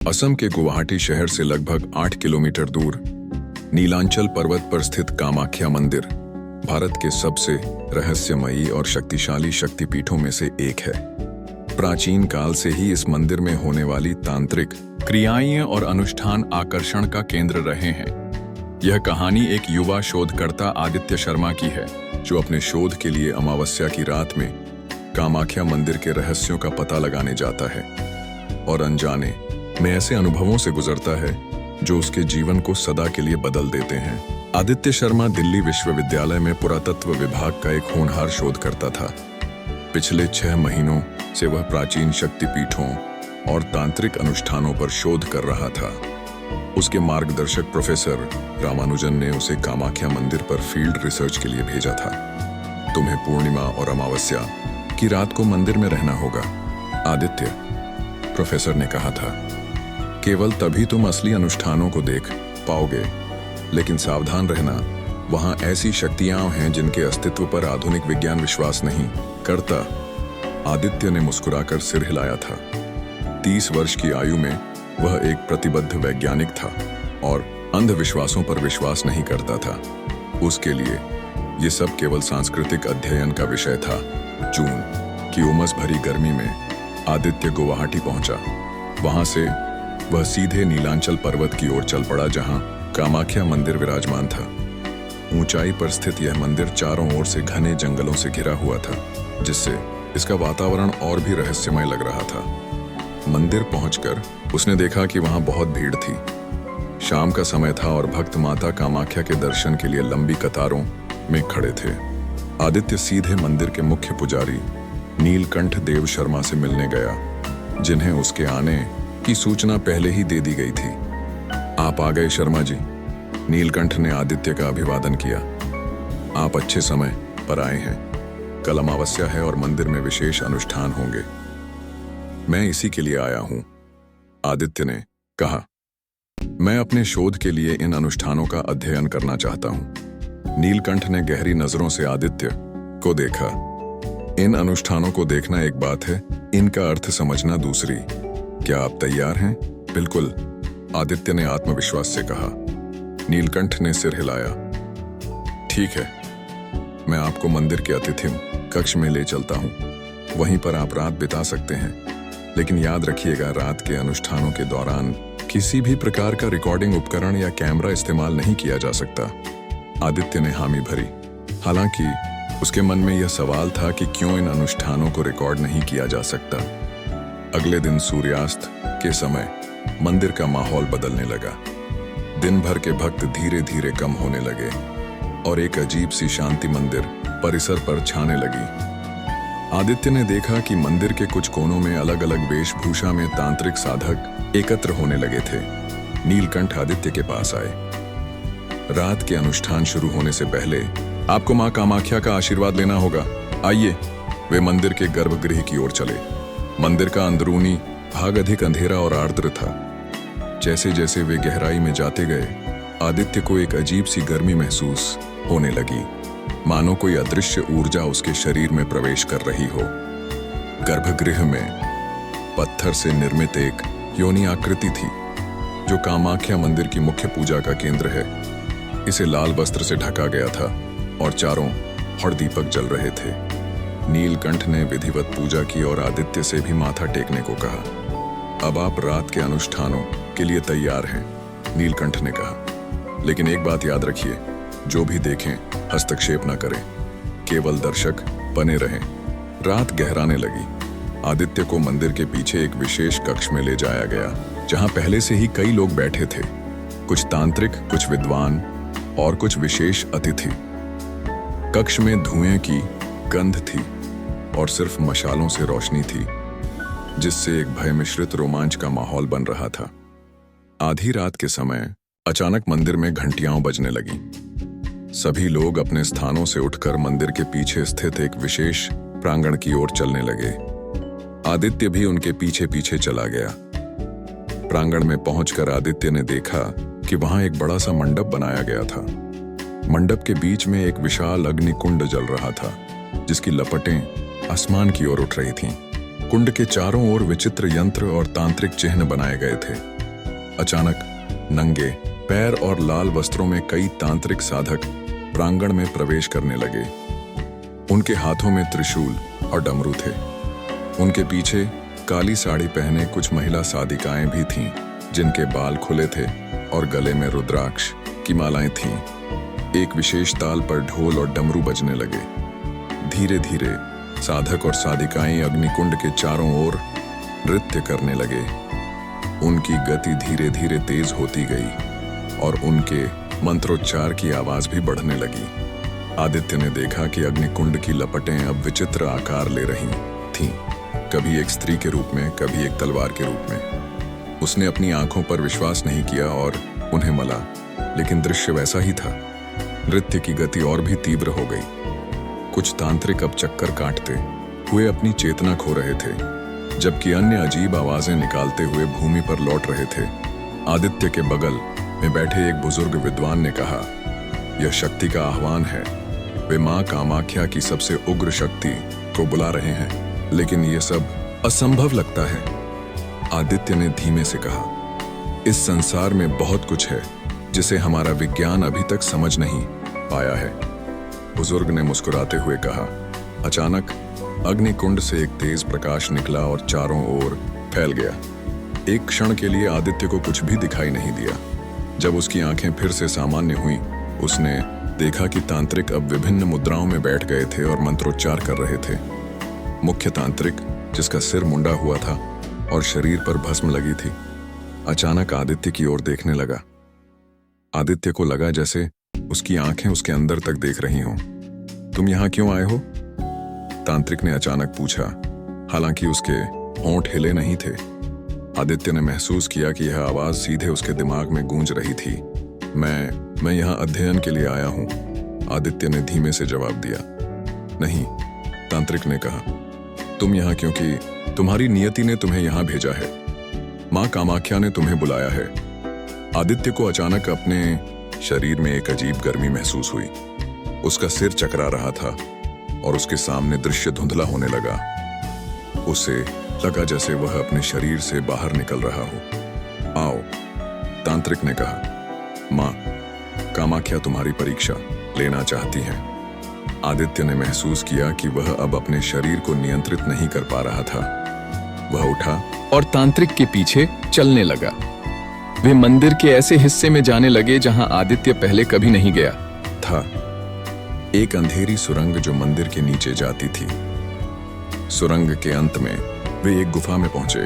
असम के गुवाहाटी शहर से लगभग 8 किलोमीटर दूर नीलांचल पर्वत पर स्थित कामाख्या मंदिर भारत के सबसे रहस्यमयी और शक्तिशाली शक्तिपीठों में से एक है। प्राचीन काल से ही इस मंदिर में होने वाली तांत्रिक क्रियाएं और अनुष्ठान आकर्षण का केंद्र रहे हैं। यह कहानी एक युवा शोधकर्ता आदित्य शर्मा की है, जो अपने शोध के लिए अमावस्या की रात में कामाख्या मंदिर के रहस्यों का पता लगाने जाता है और अनजाने में ऐसे अनुभवों से गुजरता है जो उसके जीवन को सदा के लिए बदल देते हैं। आदित्य शर्मा दिल्ली विश्वविद्यालय में पुरातत्व विभाग का एक होनहार शोधकर्ता था। पिछले 6 महीनों से वह प्राचीन शक्तिपीठों और तांत्रिक अनुष्ठानों पर शोध कर रहा था। उसके मार्गदर्शक प्रोफेसर रामानुजन ने उसे कामाख्या मंदिर पर फील्ड रिसर्च के लिए भेजा था। तुम्हें पूर्णिमा और अमावस्या की रात को मंदिर में रहना होगा, आदित्य, प्रोफेसर ने कहा था। केवल तभी तुम असली अनुष्ठानों को देख पाओगे, लेकिन सावधान रहना, वहां ऐसी शक्तियां हैं जिनके अस्तित्व पर आधुनिक विज्ञान विश्वास नहीं करता। आदित्य ने मुस्कुराकर सिर हिलाया था। 30 वर्ष की आयु में वह एक प्रतिबद्ध वैज्ञानिक था और अंधविश्वासों पर विश्वास नहीं करता था। उसके लिए ये सब केवल सांस्कृतिक अध्ययन का विषय था। जून की उमस भरी गर्मी में आदित्य गुवाहाटी पहुंचा। वहां से वह सीधे नीलांचल पर्वत की ओर चल पड़ा, जहां कामाख्या मंदिर विराजमान था। ऊंचाई पर स्थित यह मंदिर चारों ओर से घने जंगलों से घिरा हुआ था, जिससे इसका वातावरण और भी रहस्यमय लग रहा था। मंदिर पहुंचकर उसने देखा कि वहां बहुत भीड़ थी। शाम का समय था और भक्त माता कामाख्या के दर्शन के लिए लंबी कतारों में खड़े थे। आदित्य सीधे मंदिर के मुख्य पुजारी नीलकंठ देव शर्मा से मिलने गया, जिन्हें उसके आने की सूचना पहले ही दे दी गई थी। आप आ गए शर्मा जी, नीलकंठ ने आदित्य का अभिवादन किया। आप अच्छे समय पर आए हैं। कल अमावस्या है और मंदिर में विशेष अनुष्ठान होंगे। मैं इसी के लिए आया हूं, आदित्य ने कहा। मैं अपने शोध के लिए इन अनुष्ठानों का अध्ययन करना चाहता हूं। नीलकंठ ने गहरी नजरों से आदित्य को देखा। इन अनुष्ठानों को देखना एक बात है, इनका अर्थ समझना दूसरी। क्या आप तैयार हैं? बिल्कुल, आदित्य ने आत्मविश्वास से कहा। नीलकंठ ने सिर हिलाया। ठीक है, मैं आपको मंदिर के अतिथि कक्ष में ले चलता हूं। वहीं पर आप रात बिता सकते हैं, लेकिन याद रखिएगा, रात के अनुष्ठानों के दौरान किसी भी प्रकार का रिकॉर्डिंग उपकरण या कैमरा इस्तेमाल नहीं किया जा सकता। आदित्य ने हामी भरी। हालांकि उसके मन में यह सवाल था कि क्यों इन अनुष्ठानों को रिकॉर्ड नहीं किया जा सकता। अगले दिन सूर्यास्त के समय मंदिर का माहौल बदलने लगा। दिन भर के भक्त धीरे धीरे कम होने लगे और एक अजीब सी शांति मंदिर परिसर पर छाने लगी। आदित्य ने देखा कि मंदिर के कुछ कोनों में अलग अलग वेशभूषा में तांत्रिक साधक एकत्र होने लगे थे। नीलकंठ आदित्य के पास आए। रात के अनुष्ठान शुरू होने से पहले आपको मां कामाख्या का आशीर्वाद लेना होगा। आइए। वे मंदिर के गर्भगृह की ओर चले। मंदिर का अंदरूनी भाग अधिक अंधेरा और आर्द्र था। जैसे जैसे वे गहराई में जाते गए, आदित्य को एक अजीब सी गर्मी महसूस होने लगी, मानो कोई अदृश्य ऊर्जा उसके शरीर में प्रवेश कर रही हो। गर्भगृह में पत्थर से निर्मित एक योनि आकृति थी, जो कामाख्या मंदिर की मुख्य पूजा का केंद्र है। इसे लाल वस्त्र से ढका गया था और चारों ओर दीपक जल रहे थे। नीलकंठ ने विधिवत पूजा की और आदित्य से भी माथा टेकने को कहा। अब आप रात के अनुष्ठानों के लिए तैयार हैं, नीलकंठ ने कहा। लेकिन एक बात याद रखिए, जो भी देखें हस्तक्षेप न करें, केवल दर्शक बने रहें। रात गहराने लगी। आदित्य को मंदिर के पीछे एक विशेष कक्ष में ले जाया गया, जहां पहले से ही कई लोग बैठे थे, कुछ तांत्रिक, कुछ विद्वान और कुछ विशेष अतिथि। कक्ष में धुएं की गंध थी और सिर्फ मशालों से रोशनी थी, जिससे एक भय मिश्रित रोमांच का माहौल बन रहा था। आधी रात के समय अचानक मंदिर में घंटियां बजने लगी। सभी लोग अपने स्थानों से उठकर मंदिर के पीछे स्थित एक विशेष प्रांगण की ओर चलने लगे। आदित्य भी उनके पीछे पीछे चला गया। प्रांगण में पहुंचकर आदित्य ने देखा कि वहां एक बड़ा सा मंडप बनाया गया था। मंडप के बीच में एक विशाल अग्निकुंड जल रहा था, जिसकी लपटें आसमान की ओर उठ रही थीं। कुंड के चारों ओर विचित्र यंत्र और तांत्रिक चिन्ह बनाए गए थे। अचानक नंगे पैर और लाल वस्त्रों में कई तांत्रिक साधक प्रांगण में प्रवेश करने लगे। उनके हाथों में त्रिशूल और डमरू थे। उनके पीछे काली साड़ी पहने कुछ महिला साधिकाएं भी थीं, जिनके बाल खुले थे और गले में रुद्राक्ष की मालाएं थीं। एक विशेष ताल पर ढोल और डमरू बजने लगे। धीरे धीरे साधक और साधिकाएं अग्निकुंड के चारों ओर नृत्य करने लगे। उनकी गति धीरे धीरे तेज होती गई और उनके मंत्रोच्चार की आवाज भी बढ़ने लगी। आदित्य ने देखा कि अग्निकुंड की लपटें अब विचित्र आकार ले रही थीं, कभी एक स्त्री के रूप में, कभी एक तलवार के रूप में। उसने अपनी आंखों पर विश्वास नहीं किया और उन्हें मला, लेकिन दृश्य वैसा ही था। नृत्य की गति और भी तीव्र हो गई। कुछ तांत्रिक अब चक्कर काटते हुए अपनी चेतना खो रहे थे, जबकि अन्य अजीब आवाजें निकालते हुए भूमि पर लौट रहे थे। आदित्य के बगल में बैठे एक बुजुर्ग विद्वान ने कहा, यह शक्ति का आह्वान है। वे मां कामाख्या की सबसे उग्र शक्ति को बुला रहे हैं, लेकिन यह सब असंभव लगता है। आदित्य ने धीमे से कहा, इस संसार में बहुत कुछ है जिसे हमारा विज्ञान अभी तक समझ नहीं पाया है। बुजुर्ग ने मुस्कुराते हुए कहा। अचानक अग्निकुंड से एक तेज प्रकाश निकला और चारों ओर फैल गया। एक क्षण के लिए आदित्य को कुछ भी दिखाई नहीं दिया। जब उसकी आंखें फिर से सामान्य हुईं, उसने देखा कि तांत्रिक अब विभिन्न मुद्राओं में बैठ गए थे और मंत्रोच्चार कर रहे थे। मुख्य तांत्रिक, जिसका सिर मुंडा हुआ था और शरीर पर भस्म लगी थी, अचानक आदित्य की ओर देखने लगा। आदित्य को लगा जैसे उसकी आंखें उसके अंदर तक देख रही हों। तुम यहां क्यों आए हो? तांत्रिक ने अचानक पूछा, हालांकि उसके होंठ हिले नहीं थे। आदित्य ने महसूस किया कि यह आवाज सीधे उसके दिमाग में गूंज रही थी। मैं यहां अध्ययन के लिए आया हूं, आदित्य ने धीमे से जवाब दिया। नहीं, तांत्रिक ने कहा, तुम यहां क्योंकि तुम्हारी नियति ने तुम्हें यहां भेजा है। मां कामाख्या ने तुम्हें बुलाया है। आदित्य को अचानक अपने शरीर में एक अजीब गर्मी महसूस हुई। उसका सिर चकरा रहा था और उसके सामने दृश्य धुंधला होने लगा। उसे लगा जैसे वह अपने शरीर से बाहर निकल रहा हो। आओ, तांत्रिक ने कहा। मां कामाख्या तुम्हारी परीक्षा लेना चाहती हैं। आदित्य ने महसूस किया कि वह अब अपने शरीर को नियंत्रित नहीं कर पा रहा था। वह उठा और तांत्रिक के पीछे चलने लगा। वे मंदिर के ऐसे हिस्से में जाने लगे जहां आदित्य पहले कभी नहीं गया था। एक अंधेरी सुरंग जो मंदिर के नीचे जाती थी। सुरंग के अंत में वे एक गुफा में पहुंचे।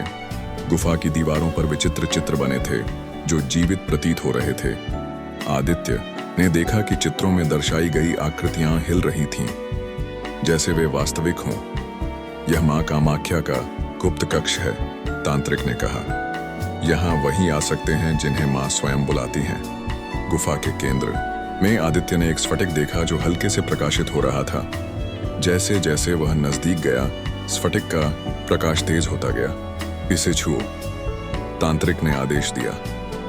गुफा की दीवारों पर विचित्र चित्र बने थे जो जीवित प्रतीत हो रहे थे। आदित्य ने देखा कि चित्रों में दर्शाई गई आकृतियां हिल रही थीं, जैसे वे वास्तविक हों। यह मां कामाख्या का गुप्त कक्ष है, तांत्रिक ने कहा। यहाँ वही आ सकते हैं जिन्हें मां स्वयं बुलाती हैं। गुफा के केंद्र में आदित्य ने एक स्फटिक देखा जो हल्के से प्रकाशित हो रहा था। जैसे जैसे वह नजदीक गया, स्फटिक का प्रकाश तेज होता गया। इसे छुओ, तांत्रिक ने आदेश दिया।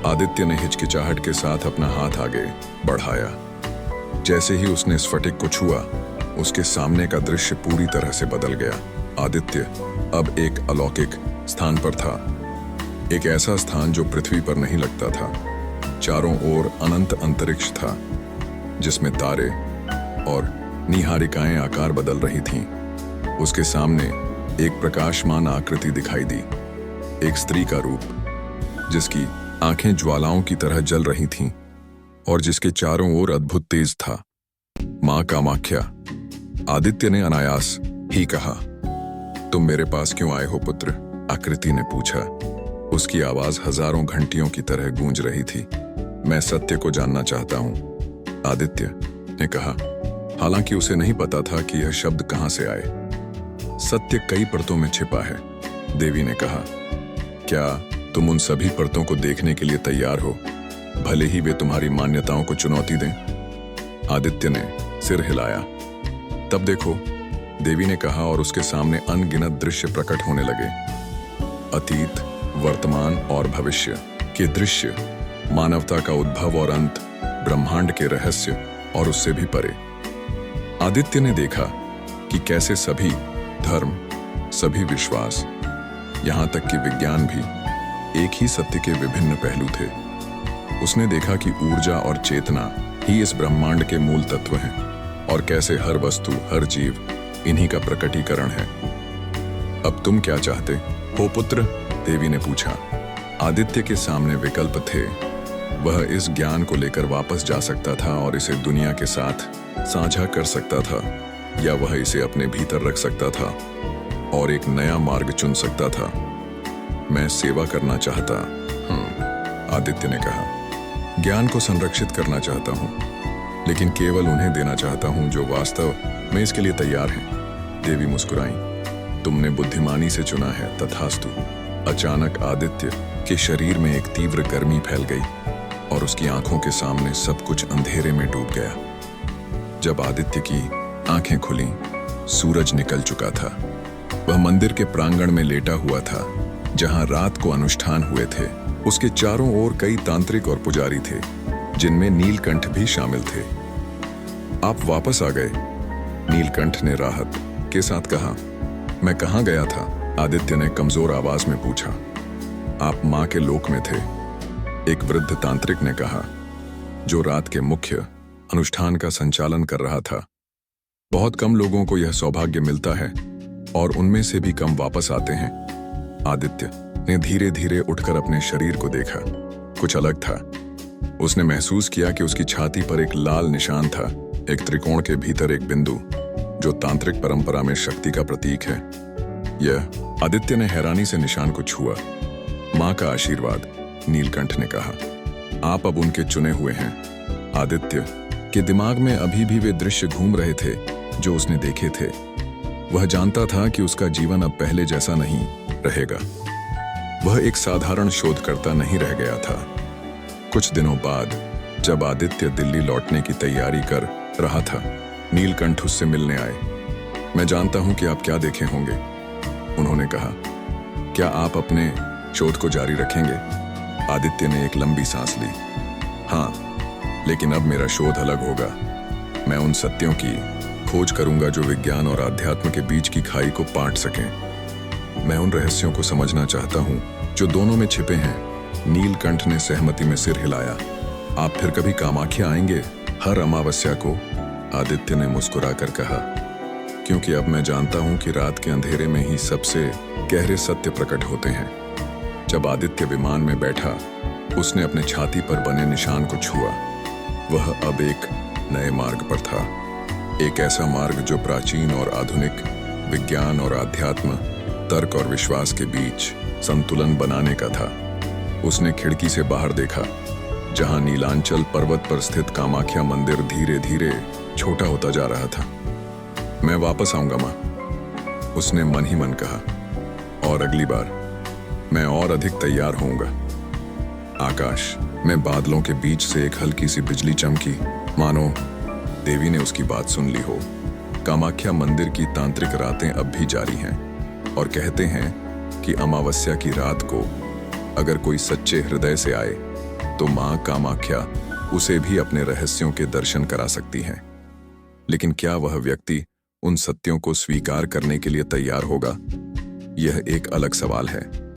आदित्य ने हिचकिचाहट के साथ अपना हाथ आगे बढ़ाया। जैसे ही उसने स्फटिक को छुआ, उसके सामने का दृश्य पूरी तरह से बदल गया। आदित्य अब एक अलौकिक स्थान पर था, एक ऐसा स्थान जो पृथ्वी पर नहीं लगता था। चारों ओर अनंत अंतरिक्ष था, जिसमें तारे और निहारिकाएं आकार बदल रही थीं। उसके सामने एक प्रकाशमान आकृति दिखाई दी, एक स्त्री का रूप, जिसकी आंखें ज्वालाओं की तरह जल रही थीं और जिसके चारों ओर अद्भुत तेज था। मां कामाख्या, आदित्य ने अनायास ही कहा। तुम मेरे पास क्यों आए हो पुत्र? आकृति ने पूछा। उसकी आवाज हजारों घंटियों की तरह गूंज रही थी। मैं सत्य को जानना चाहता हूं, आदित्य ने कहा, हालांकि उसे नहीं पता था कि यह शब्द कहां से आए। सत्य कई परतों में छिपा है, देवी ने कहा। क्या तुम उन सभी परतों को देखने के लिए तैयार हो, भले ही वे तुम्हारी मान्यताओं को चुनौती दें? आदित्य ने सिर हिलाया। तब देखो, देवी ने कहा, और उसके सामने अनगिनत दृश्य प्रकट होने लगे। अतीत, वर्तमान और भविष्य के दृश्य, मानवता का उद्भव और अंत, ब्रह्मांड के रहस्य और उससे भी परे। आदित्य ने देखा कि कैसे सभी धर्म, सभी विश्वास यहाँ तक कि विज्ञान भी एक ही सत्य के विभिन्न पहलू थे। उसने देखा कि ऊर्जा और चेतना ही इस ब्रह्मांड के मूल तत्व हैं और कैसे हर वस्तु, हर जीव इन्हीं का प्रकटीकरण है। अब तुम क्या चाहते हो पुत्र? देवी ने पूछा। आदित्य के सामने विकल्प थे। वह इस ज्ञान को लेकर वापस जा सकता था और इसे दुनिया के साथ साझा कर सकता था, या वह इसे अपने भीतर रख सकता था और एक नया मार्ग चुन सकता था। मैं सेवा करना चाहता हूं, आदित्य ने कहा। ज्ञान को संरक्षित करना चाहता हूं, लेकिन केवल उन्हें देना चाहता हूं जो वास्तव में इसके लिए तैयार हैं। देवी मुस्कुराई। तुमने बुद्धिमानी से चुना है, तथास्तु। अचानक आदित्य के शरीर में एक तीव्र गर्मी फैल गई और उसकी आंखों के सामने सब कुछ अंधेरे में डूब गया। जब आदित्य की आंखें खुलीं, सूरज निकल चुका था। वह मंदिर के प्रांगण में लेटा हुआ था, जहां रात को अनुष्ठान हुए थे। उसके चारों ओर कई तांत्रिक और पुजारी थे, जिनमें नीलकंठ भी शामिल थे। आप वापस आ गए, नीलकंठ ने राहत के साथ कहा। मैं कहाँ गया था? आदित्य ने कमजोर आवाज में पूछा। आप मां के लोक में थे, एक वृद्ध तांत्रिक ने कहा, जो रात के मुख्य अनुष्ठान का संचालन कर रहा था। बहुत कम लोगों को यह सौभाग्य मिलता है और उनमें से भी कम वापस आते हैं। आदित्य ने धीरे धीरे उठकर अपने शरीर को देखा। कुछ अलग था। उसने महसूस किया कि उसकी छाती पर एक लाल निशान था, एक त्रिकोण के भीतर एक बिंदु, जो तांत्रिक परंपरा में शक्ति का प्रतीक है। यह आदित्य ने हैरानी से निशान को छुआ। मां का आशीर्वाद, नीलकंठ ने कहा। आप अब उनके चुने हुए हैं। आदित्य के दिमाग में अभी भी वे दृश्य घूम रहे थे जो उसने देखे थे। वह जानता था कि उसका जीवन अब पहले जैसा नहीं रहेगा। वह एक साधारण शोधकर्ता नहीं रह गया था। कुछ दिनों बाद जब आदित्य दिल्ली लौटने की तैयारी कर रहा था, नीलकंठ उससे मिलने आए। मैं जानता हूं कि आप क्या देखे होंगे, उन्होंने कहा। क्या आप अपने शोध को जारी रखेंगे? आदित्य ने एक लंबी सांस ली। हाँ, लेकिन अब मेरा शोध अलग होगा। मैं उन सत्यों की खोज करूंगा जो विज्ञान और अध्यात्म के बीच की खाई को पाट सकें। मैं उन रहस्यों को समझना चाहता हूं जो दोनों में छिपे हैं। नीलकंठ ने सहमति में सिर हिलाया। आप फिर कभी कामाख्या आएंगे? हर अमावस्या को, आदित्य ने मुस्कुराकर कहा, क्योंकि अब मैं जानता हूं कि रात के अंधेरे में ही सबसे गहरे सत्य प्रकट होते हैं। जब आदित्य विमान में बैठा, उसने अपने छाती पर बने निशान को छुआ। वह अब एक नए मार्ग पर था, एक ऐसा मार्ग जो प्राचीन और आधुनिक, विज्ञान और आध्यात्म, तर्क और विश्वास के बीच संतुलन बनाने का था। उसने खिड़की से बाहर देखा, जहां नीलांचल पर्वत पर स्थित कामाख्या मंदिर धीरे धीरे छोटा होता जा रहा था। मैं वापस आऊंगा मां, उसने मन ही मन कहा, और अगली बार मैं और अधिक तैयार होऊंगा। आकाश में बादलों के बीच से एक हल्की सी बिजली चमकी, मानो देवी ने उसकी बात सुन ली हो। कामाख्या मंदिर की तांत्रिक रातें अब भी जारी हैं और कहते हैं कि अमावस्या की रात को अगर कोई सच्चे हृदय से आए तो मां कामाख्या उसे भी अपने रहस्यों के दर्शन करा सकती हैं। लेकिन क्या वह व्यक्ति उन सत्यों को स्वीकार करने के लिए तैयार होगा? यह एक अलग सवाल है।